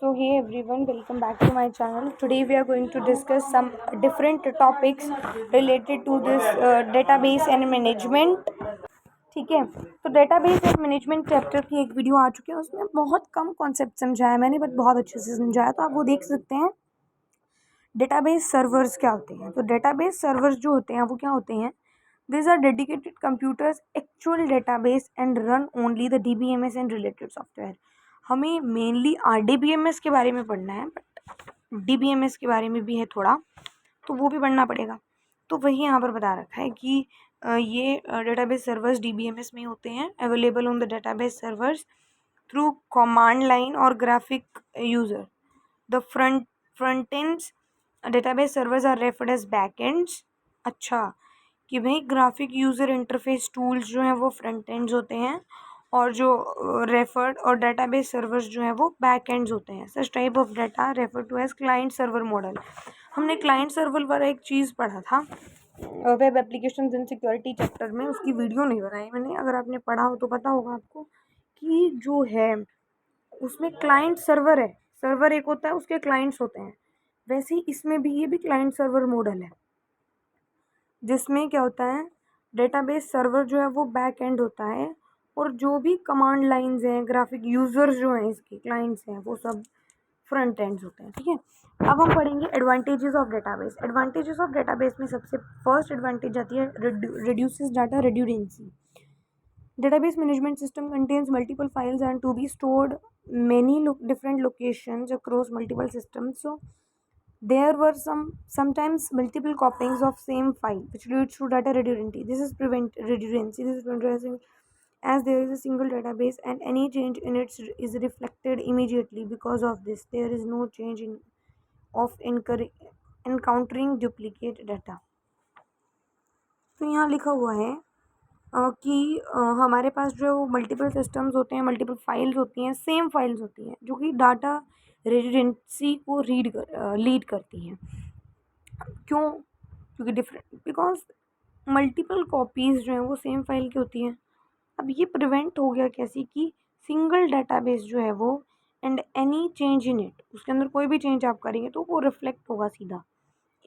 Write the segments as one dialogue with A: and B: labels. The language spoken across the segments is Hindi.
A: So hey everyone, welcome back to my channel. Today we are going to discuss some different topics related to this database and management. ठीक है, तो डेटाबेस एंड मैनेजमेंट चैप्टर की एक वीडियो आ चुकी है. उसमें बहुत कम कॉन्सेप्ट समझाया मैंने, बट बहुत अच्छे से समझाया, तो आप वो देख सकते हैं. डेटाबेस सर्वर्स क्या होते हैं? तो डेटाबेस सर्वर्स जो होते हैं वो क्या होते हैं? These are dedicated computers, actual database and run only the DBMS and related software. हमें मेनली RDBMS के बारे में पढ़ना है, बट DBMS के बारे में भी है थोड़ा, तो वो भी पढ़ना पड़ेगा. तो वही यहाँ पर बता रखा है कि ये डेटाबेस सर्वर्स DBMS में होते हैं, available on the database servers through command line और graphic user. The front ends database servers are referred as back ends. अच्छा, कि भाई ग्राफिक यूज़र इंटरफेस टूल्स जो हैं वो फ्रंट एंड्स होते हैं, और जो रेफर्ड और डेटाबेस सर्वर्स जो हैं वो बैक एंड्स होते हैं. Such type of data refer to as client server model. हमने क्लाइंट सर्वर पर एक चीज़ पढ़ा था web application and security chapter में, उसकी वीडियो नहीं बनाई मैंने. अगर आपने पढ़ा हो तो पता होगा आपको कि जो है उसमें क्लाइंट सर्वर है, सर्वर एक होता है, उसके क्लाइंट्स होते हैं. वैसे ही इसमें भी ये भी क्लाइंट सर्वर मॉडल है, जिसमें क्या होता है, डेटाबेस सर्वर जो है वो बैक एंड होता है, और जो भी कमांड लाइंस हैं, ग्राफिक यूज़र्स जो हैं, इसके क्लाइंट्स हैं, वो सब फ्रंट एंड्स होते हैं. ठीक है, अब हम पढ़ेंगे advantages of database. Advantages of database में सबसे फर्स्ट एडवांटेज आती है reduces data redundancy. Database management system contains multiple files and to be stored many different locations across multiple systems. So there were sometimes multiple copyings of same file, which leads to data redundancy. This is redundancy. This is preventing, as there is a single database and any change in it is reflected immediately. Because of this, there is no change in of encountering duplicate data. तो यहाँ लिखा हुआ है कि हमारे पास जो है वो मल्टीपल सिस्टम्स होते हैं, मल्टीपल फाइल्स होती हैं, सेम फाइल्स होती हैं, जो कि डाटा रेजिडेंसी को लीड करती हैं. क्यों? क्योंकि डिफरेंट, बिकॉज मल्टीपल कॉपीज़ जो हैं वो सेम फाइल की होती हैं. अब ये प्रिवेंट हो गया कैसे कि सिंगल डाटाबेस जो है वो and any change in it, उसके अंदर कोई भी चेंज आप करेंगे तो वो रिफ्लेक्ट होगा सीधा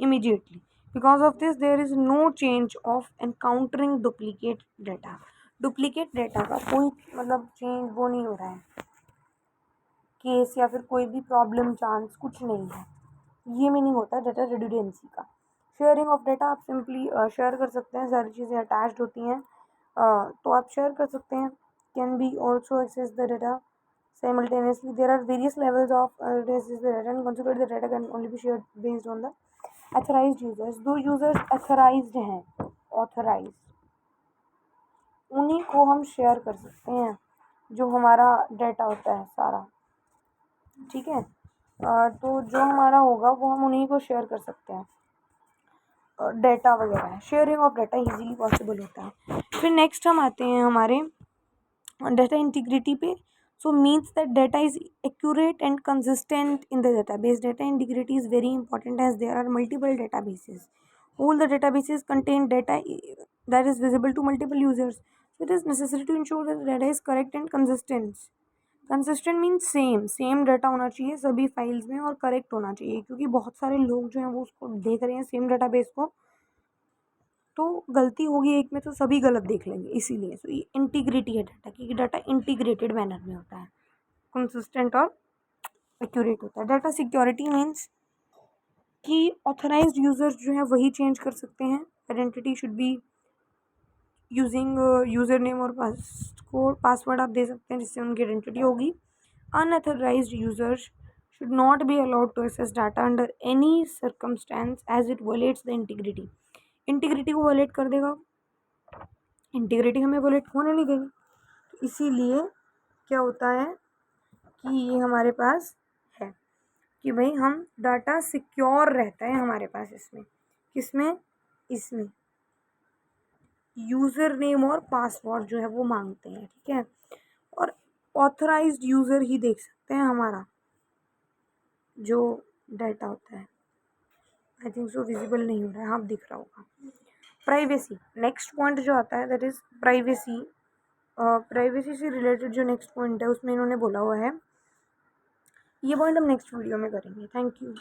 A: immediately. Because of this, there is no change of encountering duplicate data. Duplicate data का कोई मतलब चेंज वो नहीं हो रहा है, केस या फिर कोई भी प्रॉब्लम चांस कुछ नहीं है. ये मीनिंग होता है डाटा रिडंडेंसी का. शेयरिंग ऑफ डाटा, आप सिंपली शेयर कर सकते हैं, सारी चीज़ें अटैच्ड होती हैं, तो आप शेयर कर सकते हैं. Can be also access the data simultaneously. There are various levels of access the data, and consequently the data can only be shared based on the authorized users. दो यूज़र्स authorized हैं, authorized, उन्हीं को हम शेयर कर सकते हैं जो हमारा डाटा होता है सारा. ठीक है, तो जो हमारा होगा वो हम उन्हीं को शेयर कर सकते हैं. डाटा वगैरह है, sharing of data easily possible होता है. फिर नेक्स्ट हम आते हैं हमारे डाटा इंटीग्रिटी पे. So means that data is accurate and consistent in the database. Data integrity is very important as there are multiple databases. All the databases contain data that is visible to multiple users. So it is necessary to ensure that the data is correct and consistent. Consistent means same data होना चाहिए सभी फाइल्स में और करेक्ट होना चाहिए, क्योंकि बहुत सारे लोग जो हैं वो उसको देख रहे हैं सेम डाटाबेस को, तो गलती होगी एक में तो सभी गलत देख लेंगे, इसीलिए. सो ये इंटीग्रिटी है डाटा की, डाटा इंटीग्रेटेड मैनर में होता है, कंसिस्टेंट और एक्यूरेट होता है. डाटा सिक्योरिटी मीन्स कि ऑथराइज्ड यूज़र्स जो हैं वही चेंज कर सकते हैं. Identity should be using user name और पासवर्ड आप दे सकते हैं जिससे उनकी आइडेंटिटी होगी. Unauthorised users should not be allowed to access data under any circumstance as it violates the integrity. Integrity को वॉलेट कर देगा, इंटीग्रिटी हमें वॉलेट होने नहीं देगी. तो इसीलिए क्या होता है कि ये हमारे पास है कि भाई हम डाटा सिक्योर रहता है हमारे पास. इसमें किसमें? इसमें यूज़र नेम और पासवर्ड जो है वो मांगते हैं. ठीक है, और ऑथराइज्ड यूज़र ही देख सकते हैं हमारा जो डाटा होता है. आई थिंक सो विजिबल नहीं हो रहा है, हाँ दिख रहा होगा. प्राइवेसी, नेक्स्ट पॉइंट जो आता है दैट इज़ प्राइवेसी. प्राइवेसी से रिलेटेड जो नेक्स्ट पॉइंट है उसमें इन्होंने बोला हुआ है ये पॉइंट हम नेक्स्ट वीडियो में करेंगे। Thank you.